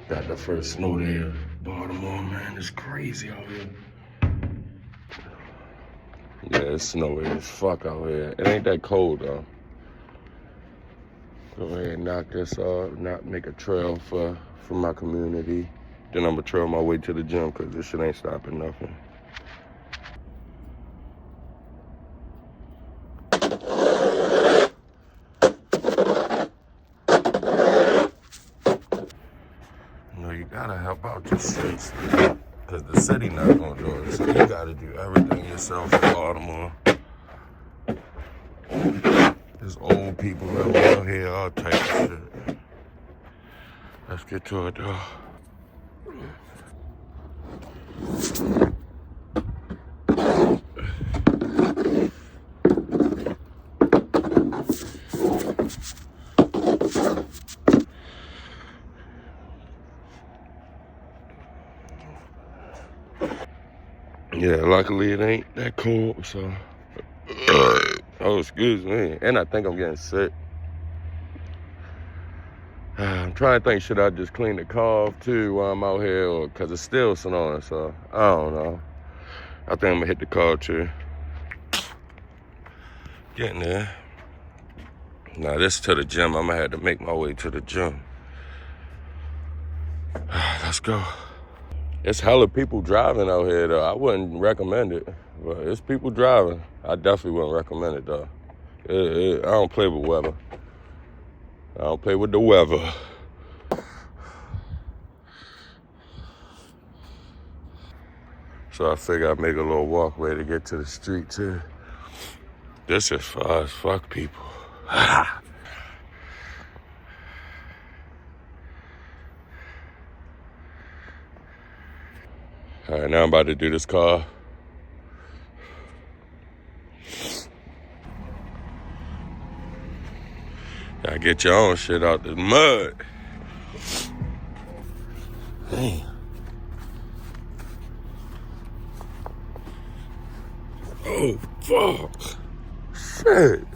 Got the first snow day of Baltimore, man. It's crazy out here. Yeah, it's snowy as fuck out here. It ain't that cold though. Go ahead and knock this off, make a trail for my community. Then I'm gonna trail my way to the gym because this shit ain't stopping nothing. You know, you gotta help out the streets because the city not gonna do it. So you gotta do everything yourself in Baltimore. There's old people around here, all types of shit. Let's get to it though. Yeah, luckily it ain't that cold, so. Oh, excuse me. And I think I'm getting sick. I'm trying to think, should I just clean the car off too while I'm out here, or because it's still snowing, so I don't know. I think I'm gonna hit the car too. Getting there. Now this to the gym. I'm gonna have to make my way to the gym. Let's go. It's hella people driving out here though. I wouldn't recommend it, but it's people driving. I definitely wouldn't recommend it though. I don't play with weather. I don't play with the weather. So I figure I'd make a little walkway to get to the street too. This is far as fuck, people. All right, now I'm about to do this car. Gotta get your own shit out the mud. Damn. Oh, fuck. Shit.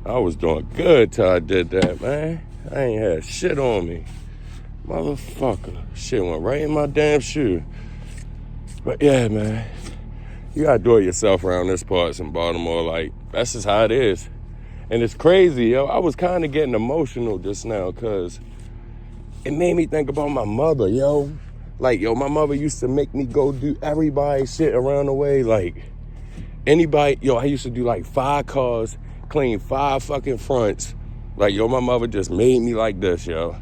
I was doing good till I did that, man. I ain't had shit on me. Motherfucker. Shit went right in my damn shoe. But yeah, man. You gotta do it yourself around this parts in Baltimore. Like, that's just how it is. And it's crazy, yo. I was kind of getting emotional just now because it made me think about my mother, yo. Like, yo, my mother used to make me go do everybody's shit around the way. Like, anybody, yo, I used to do like 5 cars, clean 5 fucking fronts. Like, yo, my mother just made me like this, yo.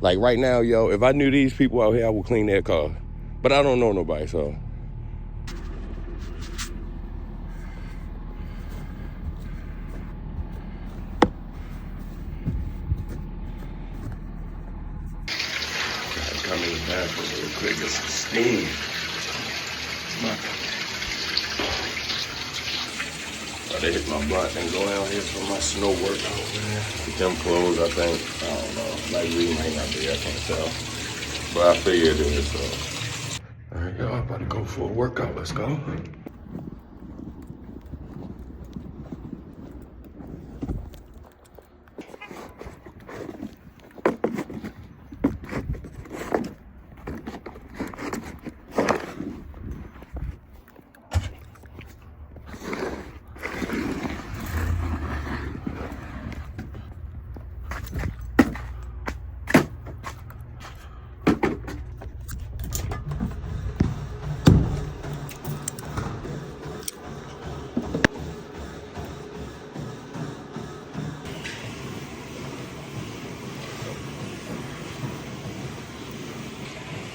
Like, right now, yo, if I knew these people out here, I would clean their car. But I don't know nobody, so. Come in the bathroom real quick, get some steam. About to hit my blunt and go out here for my snow workout, man. Them clothes, I think, I don't know. Like, we might not be, I can't tell. But I figured it is, so. All right, y'all, about to go for a workout. Let's go.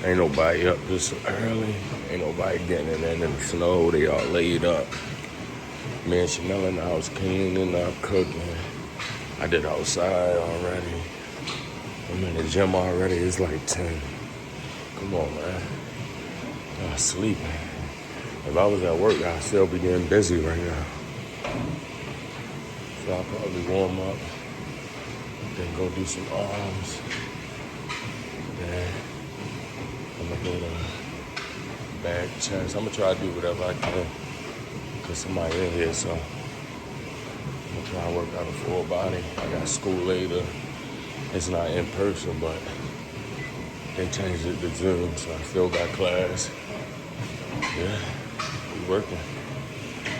Ain't nobody up this early. Ain't nobody getting in the snow. They all laid up. Me and Chanel in the house cleaning up, cooking. I did outside already. I'm in the gym already. It's like 10. Come on, man. I'm sleeping. If I was at work, I'd still be getting busy right now. So I'll probably warm up. Then go do some arms. Then I'm gonna go to back, chest. I'm gonna try to do whatever I can. Cause somebody in here, so I'm gonna try to work out a full body. I got school later. It's not in person, but They changed it to Zoom, so I still got class. Yeah, we working.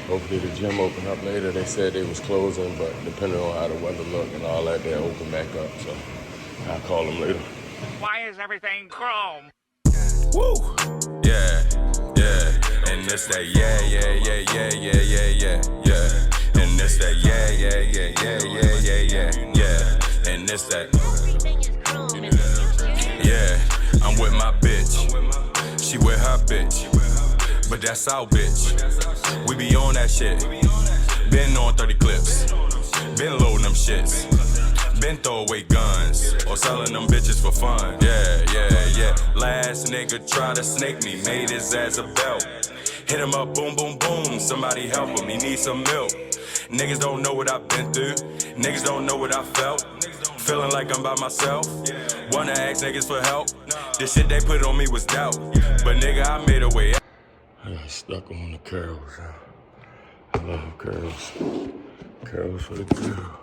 Hopefully the gym open up later. They said they was closing, but depending on how the weather look and all that, they'll open back up. So I'll call them later. Why is everything chrome? Woo! Yeah, yeah. And it's that yeah. And it's that yeah. And it's that yeah. I'm with my bitch. She with her bitch. But that's our bitch. We be on that shit. Been on 30 clips. Been loading them shits. Been throw away guns or selling them bitches for fun. Yeah. Last nigga try to snake me, made his ass a belt. Hit him up, boom, boom, boom. Somebody help him, he needs some milk. Niggas don't know what I've been through. Niggas don't know what I felt. Feeling like I'm by myself. Wanna ask niggas for help. The shit they put on me was doubt. But nigga, I made a way out. I got stuck on the curls. I love curls. Curls for the girl.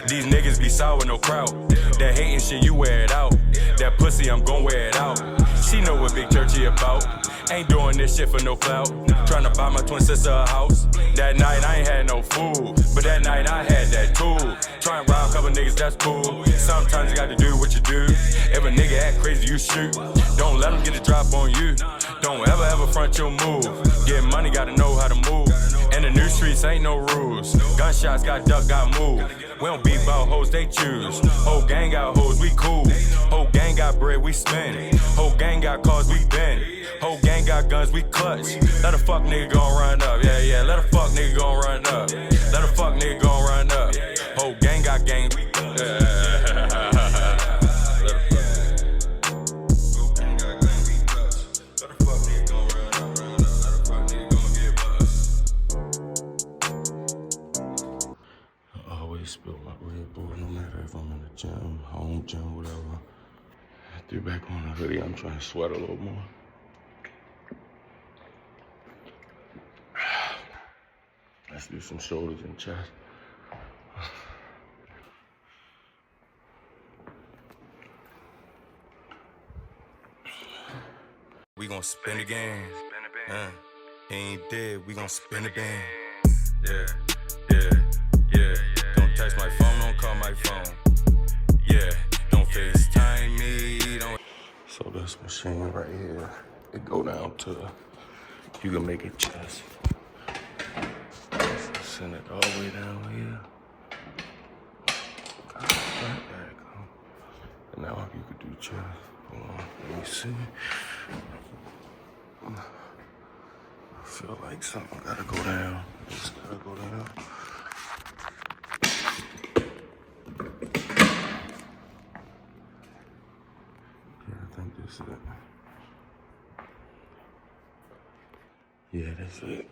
These niggas be sour, no kraut. That hating shit, you wear it out. That pussy, I'm gon' wear it out. She know what Big Churchy about. Ain't doing this shit for no clout. Tryna buy my twin sister a house. That night I ain't had no food, but that night I had that tool. Try and rob a couple niggas, that's cool. Sometimes you gotta do what you do. If a nigga act crazy, you shoot. Don't let him get a drop on you. Don't ever front your move. Get money, gotta know how to move. In the new streets, ain't no rules. Gunshots got duck, got move. We don't beef about hoes, they choose. Whole gang got hoes, we cool. Whole gang got bread, we spin. Whole gang got cars, we bend. Whole gang got guns, we clutch. Let a fuck nigga gon' run up, yeah. Let a fuck nigga gon' run up. Let a fuck nigga gon' run up. Whole gang got gang, we Spill my Red Bull, no matter if I'm in the gym, home gym, whatever. I threw back on the hoodie. I'm trying to sweat a little more. Let's do some shoulders and chest. We gon' spin again. He ain't dead, we gon' spin again. Yeah. Don't text my phone, don't call my phone. Yeah, don't FaceTime me, don't. So this machine right here, it go down to, you can make it chest. Send it all the way down here. Right there, go. And now you could do chest. Hold on, let me see. I feel like something gotta go down. This gotta go down. I think this is it. Yeah, that's it.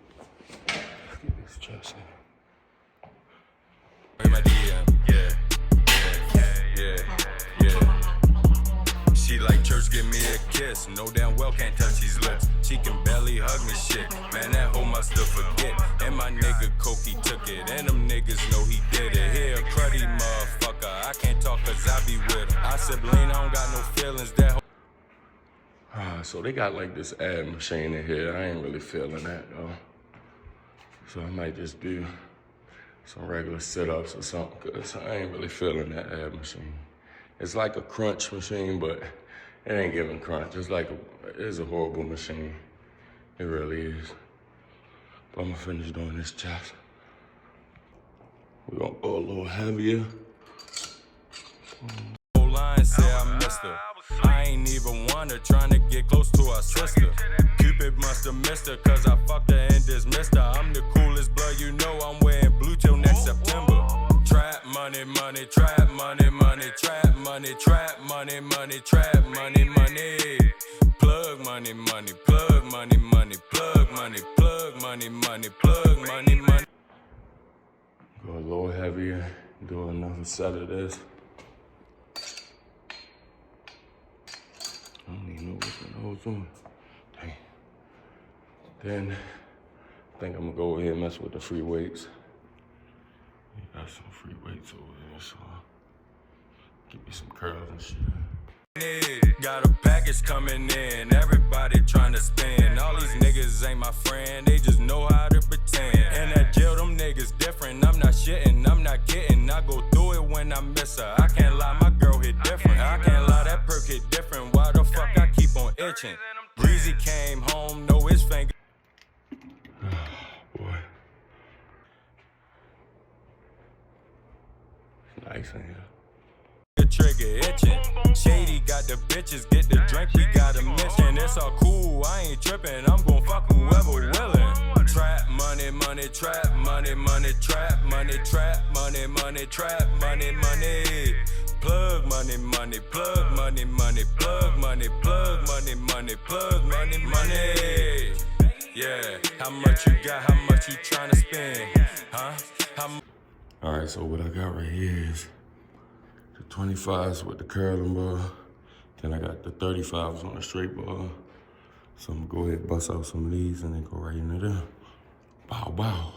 Let's get this chest in. My DM, yeah. She like church, give me a kiss. No damn well can't touch these lips. She can barely hug me, shit. Man, that hoe must have forget. And my nigga Koki took it. And them niggas know he did it. Here, cruddy motherfucker. I can't talk cause I be with her. I said, Blaine, I don't got no feelings. That so they got like this ab machine in here. I ain't really feeling that though. So I might just do some regular sit-ups or something, cause I ain't really feeling that ab machine. It's like a crunch machine, but it ain't giving crunch. It's a horrible machine. It really is. But I'm gonna finish doing this chest. We're gonna go a little heavier. line say I missed her. I ain't even want her, trying to get close to her sister. Cupid must have missed her, cause I fucked her and dismissed her. I'm the coolest blood, you know I'm wearing blue till next September. Trap money, money, trap money, money, trap money, trap money, money, trap money, money. Plug money, money, plug money, money, plug money, plug money, money, plug money, money. Go a little heavier, do another set of this. I don't even know what the hell's doing. Dang. Then I think I'm gonna go over here and mess with the free weights. We got some free weights over here, so I'll give me some curls and shit. Got a package coming in, everybody trying to spin. All these niggas ain't my friend, they just know how to pretend. In that jail, them niggas different. I'm not shitting, I'm not kidding. I go through it when I miss her. I can't lie, my girl hit different. I can't lie, that perk hit different. Why the fuck I keep on itching? Breezy came home, know his finger. Boy. It's nice in here. Trigger itching. Shady got the bitches, get the drink, we got a mission. It's all cool, I ain't tripping, I'm gon' fuck whoever willing. Trap money, money, trap money, money, trap money, trap money, money, trap money, money. Plug money, money, plug money, money, plug money, plug money, money, plug money, money. Yeah, how much you got, how much you tryna spend, huh? All right, so what I got right here is the 25s with the curling ball. Then I got the 35s on the straight ball. So I'm gonna go ahead and bust out some of these and then go right into them. Bow, bow.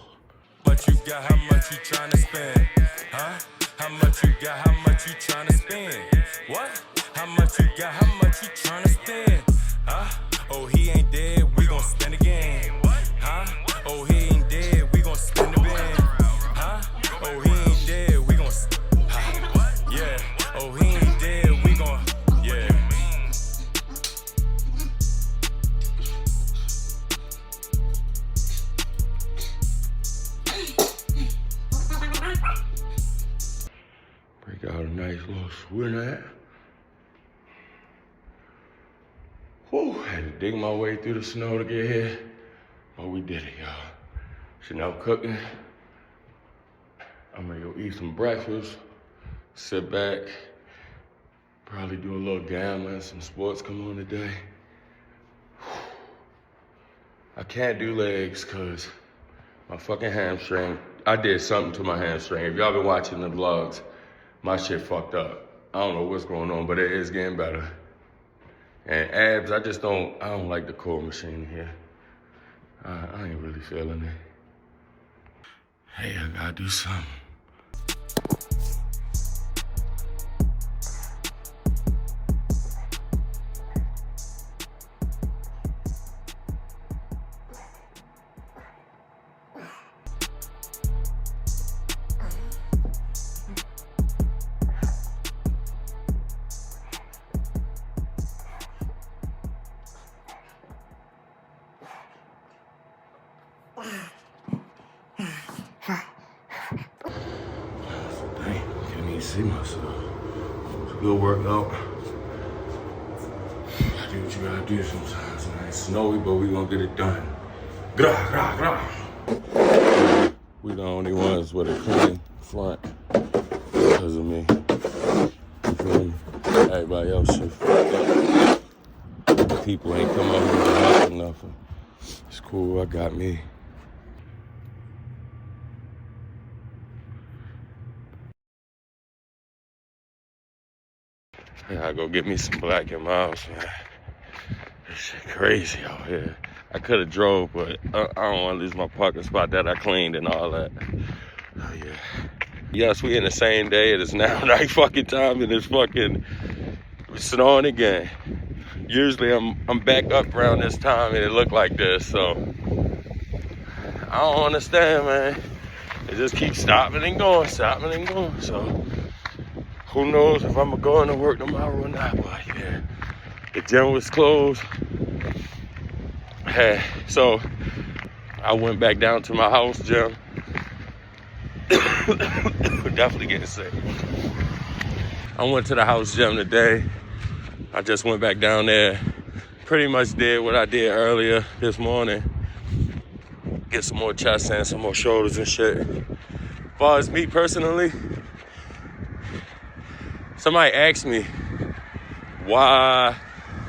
What you got, how much you tryna spend, huh? How much you got, how much you tryna spend? What? How much you got, how much you tryna spend? Huh? Oh, he ain't dead, we gon' spend again. Huh? Oh, he ain't dead, we gon' spend the bin. Huh? Oh, he ain't dead, we gon' yeah. Oh, he ain't dead, we gon' yeah. Break out a nice little swing at. Whew, had to dig my way through the snow to get here. But we did it, y'all. So now cooking. I'm gonna go eat some breakfast, sit back, probably do a little gambling, some sports come on today. I can't do legs cause my fucking hamstring, I did something to my hamstring. If y'all been watching the vlogs, my shit fucked up. I don't know what's going on, but it is getting better. And abs, I don't like the core machine here. I ain't really feeling it. Hey, I gotta do something. Dang, can't even see myself. It's a good workout. Gotta do what you gotta do sometimes. Man. It's snowy, but we gonna get it done. Grah, grah, grah. We the only ones with a clean front because of me. You feel me? Everybody else shit fucked up. People ain't come up here to help or nothing. It's cool, I got me. I gotta go get me some Black & Milds, man. This shit crazy out here. I could have drove, but I don't want to lose my parking spot that I cleaned and all that. Oh, yeah. Yes, we in the same day. It is now night fucking time and it's fucking snowing again. Usually I'm back up around this time and it look like this, so I don't understand, man. It just keeps stopping and going, so who knows if I'm gonna go into work tomorrow or not, but yeah. The gym was closed. Hey, so I went back down to my house gym. Definitely getting sick. I went to the house gym today. I just went back down there. Pretty much did what I did earlier this morning. Get some more chest and some more shoulders and shit. As far as me personally, somebody asked me, why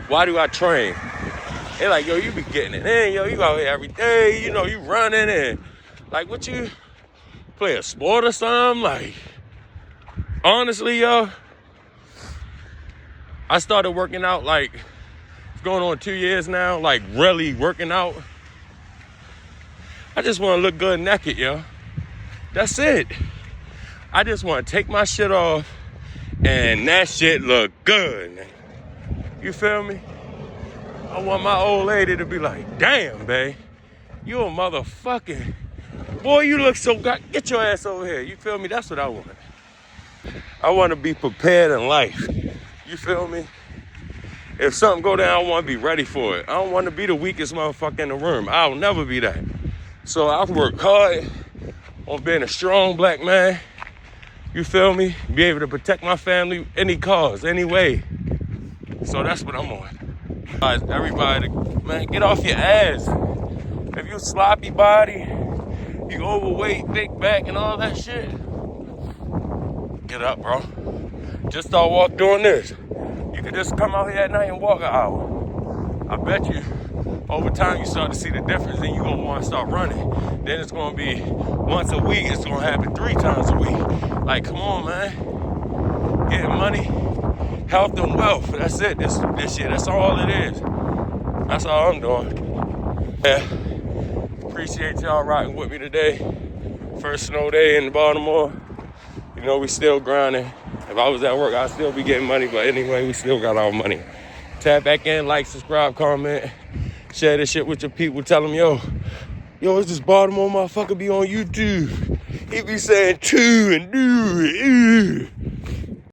do I train? They're like, yo, you be getting it in, yo, you out here every day, you know, you running and like, what you play a sport or something? Like, honestly, yo, I started working out like, it's going on 2 years now, like really working out. I just want to look good naked, yo. That's it. I just want to take my shit off and that shit look good. You feel me? I want my old lady to be like, damn, babe, you a motherfucking, boy, you look so good. Get your ass over here. You feel me? That's what I want. I want to be prepared in life. You feel me? If something go down, I want to be ready for it. I don't want to be the weakest motherfucker in the room. I'll never be that. So I work hard on being a strong black man. You feel me? Be able to protect my family any cause, any way. So that's what I'm on. Everybody, man, get off your ass. If you sloppy body, you overweight, big back, and all that shit, get up, bro. Just start walk doing this. You could just come out here at night and walk an hour. I bet you, over time, you start to see the difference, and you're going to want to start running. Then it's going to be once a week. It's going to happen 3 times a week. Like, come on, man. Getting money, health, and wealth. That's it. This shit. That's all it is. That's all I'm doing. Yeah. Appreciate y'all rocking with me today. First snow day in Baltimore. You know, we still grinding. If I was at work, I'd still be getting money. But anyway, we still got our money. Tap back in, like, subscribe, comment. Share this shit with your people. Tell them, yo, it's this Baltimore motherfucker be on YouTube. He be saying, "2 and do."